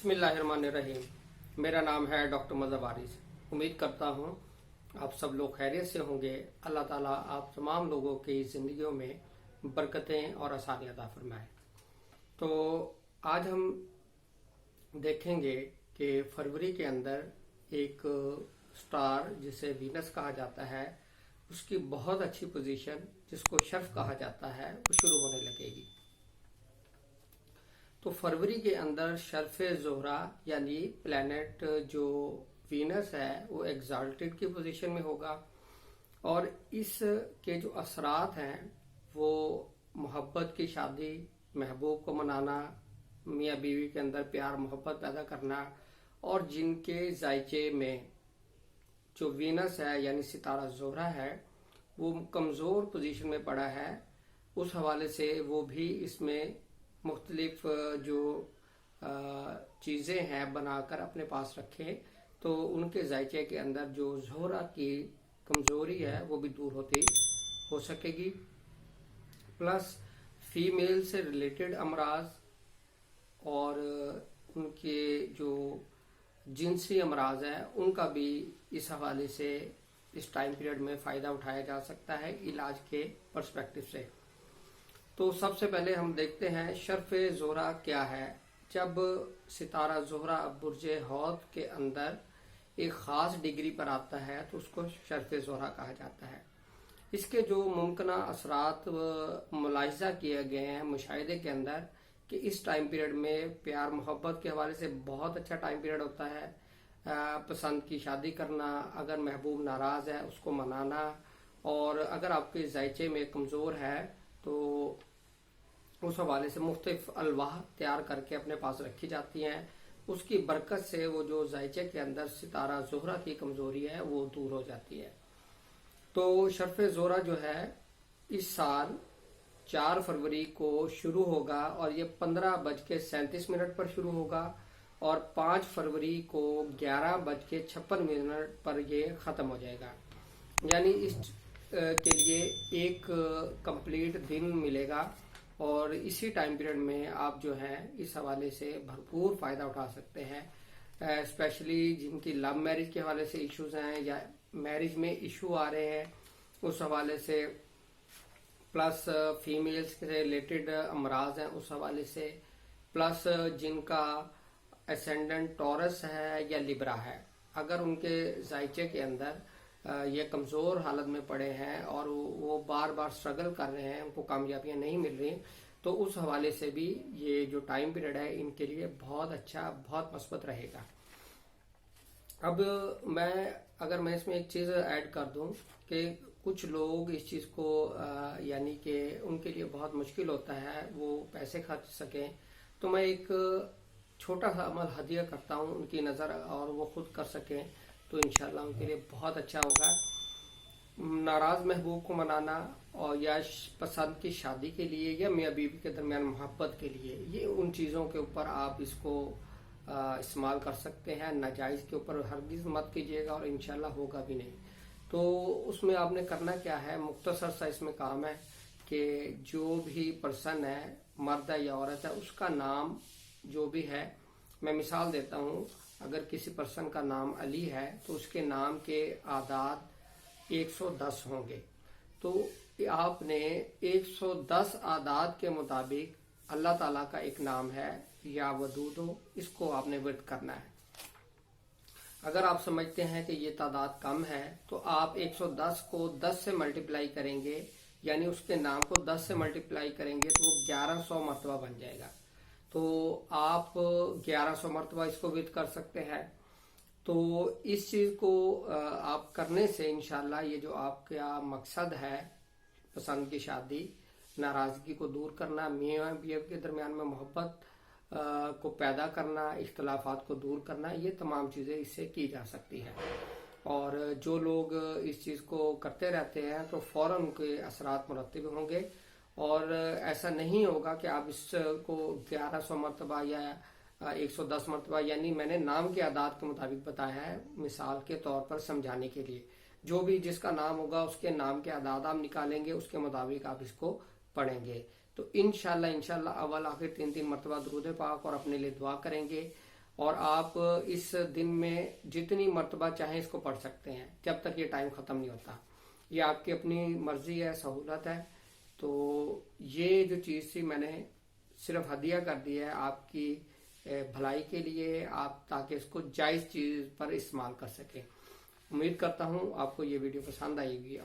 बिस्मिल्लाहिर्रहमानिर्रहीम। मेरा नाम है डॉक्टर मज़हर वारिस। उम्मीद करता हूँ आप सब लोग खैरियत से होंगे। अल्लाह ताला आप तमाम लोगों की ज़िंदगियों में बरकतें और आसानियाँ अता फरमाए। तो आज हम देखेंगे कि फरवरी के अंदर एक स्टार जिसे वीनस कहा जाता है, उसकी बहुत अच्छी पोजीशन जिसको शर्फ कहा जाता है वो शुरू होने लगेगी। तो फरवरी के अंदर शर्फ ज़ोहरा यानी प्लैनेट जो वीनस है वो एग्जाल्टेड की पोजीशन में होगा और इसके जो असरात हैं वो मोहब्बत की शादी, महबूब को मनाना, मियाँ बीवी के अंदर प्यार मोहब्बत पैदा करना और जिनके जायचे में जो वीनस है यानी सितारा ज़ोहरा है वो कमज़ोर पोजीशन में पड़ा है, उस हवाले से वो भी इसमें मुख्तलिफ जो चीज़ें हैं बनाकर अपने पास रखें तो उनके जायचे के अंदर जो ज़ोहरा की कमज़ोरी है वो भी दूर हो सकेगी। प्लस फीमेल से रिलेटेड अमराज और उनके जो जिनसी अमराज हैं उनका भी इस हवाले से इस टाइम पीरियड में फ़ायदा उठाया जा सकता है इलाज के पर्सपेक्टिव से। तो सबसे पहले हम देखते हैं शर्फ ज़ोहरा क्या है। जब सितारा ज़ोहरा बुर्ज हौद के अंदर एक ख़ास डिग्री पर आता है तो उसको शर्फ ज़ोहरा कहा जाता है। इसके जो मुमकिना असरात मुलाहिज़ा किए गए हैं मुशाहिदे के अंदर कि इस टाइम पीरियड में प्यार मोहब्बत के हवाले से बहुत अच्छा टाइम पीरियड होता है। पसंद की शादी करना, अगर महबूब नाराज़ है उसको मनाना, और अगर आपके जायचे में कमज़ोर है तो उस हवाले से मुख्तलिफ अलवाह तैयार करके अपने पास रखी जाती हैं। उसकी बरकत से वो जो जायचे के अंदर सितारा ज़ोहरा की कमज़ोरी है वो दूर हो जाती है। तो शर्फ ज़ोहरा जो है इस साल 4 फरवरी को शुरू होगा और ये 15:37 पर शुरू होगा और 5 फरवरी को 11:56 पर ये ख़त्म हो जाएगा। यानी इस के लिए एक कंप्लीट दिन मिलेगा और इसी टाइम पीरियड में आप जो है इस हवाले से भरपूर फ़ायदा उठा सकते हैं। स्पेशली जिनकी लव मैरिज के हवाले से इश्यूज हैं या मैरिज में इशू आ रहे हैं उस हवाले से, प्लस फीमेल्स से रिलेटेड अमराज हैं उस हवाले से, प्लस जिनका एसेंडेंट टॉरस है या लिब्रा है, अगर उनके जायचे के अंदर ये कमज़ोर हालत में पड़े हैं और वो बार बार स्ट्रगल कर रहे हैं, उनको कामयाबियां नहीं मिल रही, तो उस हवाले से भी ये जो टाइम पीरियड है इनके लिए बहुत अच्छा, बहुत मस्बत रहेगा। अब अगर मैं इसमें एक चीज़ ऐड कर दूं कि कुछ लोग इस चीज़ को यानी कि उनके लिए बहुत मुश्किल होता है वो पैसे खर्च सकें, तो मैं एक छोटा सा अमल हदिया करता हूँ उनकी नज़र और वो खुद कर सकें तो इंशाल्लाह उनके लिए बहुत अच्छा होगा। नाराज़ महबूब को मनाना और या पसंद की शादी के लिए या मियाँ बीवी के दरमियान मोहब्बत के लिए, ये उन चीज़ों के ऊपर आप इसको इस्तेमाल कर सकते हैं। नाजायज़ के ऊपर हरगिज़ मत कीजिएगा और इंशाल्लाह होगा भी नहीं। तो उसमें आपने करना क्या है, मुख्तसर सा इसमें काम है कि जो भी पर्सन है, मर्द है या औरत है, उसका नाम जो भी है, मैं मिसाल देता हूँ, अगर किसी पर्सन का नाम अली है तो उसके नाम के आदाद 110 होंगे। तो आपने 110 आदाद के मुताबिक अल्लाह ताला का एक नाम है या वदूदो, इसको आपने वर्द करना है। अगर आप समझते हैं कि ये तादाद कम है तो आप 110 को 10 से मल्टीप्लाई करेंगे, यानी उसके नाम को 10 से मल्टीप्लाई करेंगे तो वो 1100 मरतबा बन जाएगा। तो आप 1100 मरतबा इसको विद कर सकते हैं। तो इस चीज़ को आप करने से इंशाल्लाह ये जो आपका मकसद है, पसंद की शादी, नाराज़गी को दूर करना, मियाँ बीवी के दरमियान में मोहब्बत को पैदा करना, इख्तलाफात को दूर करना, ये तमाम चीज़ें इससे की जा सकती हैं। और जो लोग इस चीज़ को करते रहते हैं तो फ़ौरन उनके असरात मुरतब होंगे और ऐसा नहीं होगा कि आप इसको 1100 मरतबा या 110 मरतबा, यानी मैंने नाम के आदाद के मुताबिक बताया है मिसाल के तौर पर समझाने के लिए। जो भी जिसका नाम होगा उसके नाम के आदाद आप निकालेंगे, उसके मुताबिक आप इसको पढ़ेंगे। तो इंशाल्लाह अव्वल आखिर 3-3 मरतबा दुरूद पाक और अपने लिए दुआ करेंगे اور آپ اس دن میں جتنی مرتبہ چاہیں اس کو پڑھ سکتے ہیں جب تک یہ ٹائم ختم نہیں ہوتا. یہ آپ کی اپنی مرضی ہے، سہولت ہے. تو یہ جو چیز تھی میں نے صرف ہدیہ کر دی ہے آپ کی بھلائی کے لیے، آپ تاکہ اس کو جائز چیز پر استعمال کر سکیں. امید کرتا ہوں آپ کو یہ ویڈیو پسند آئے گی.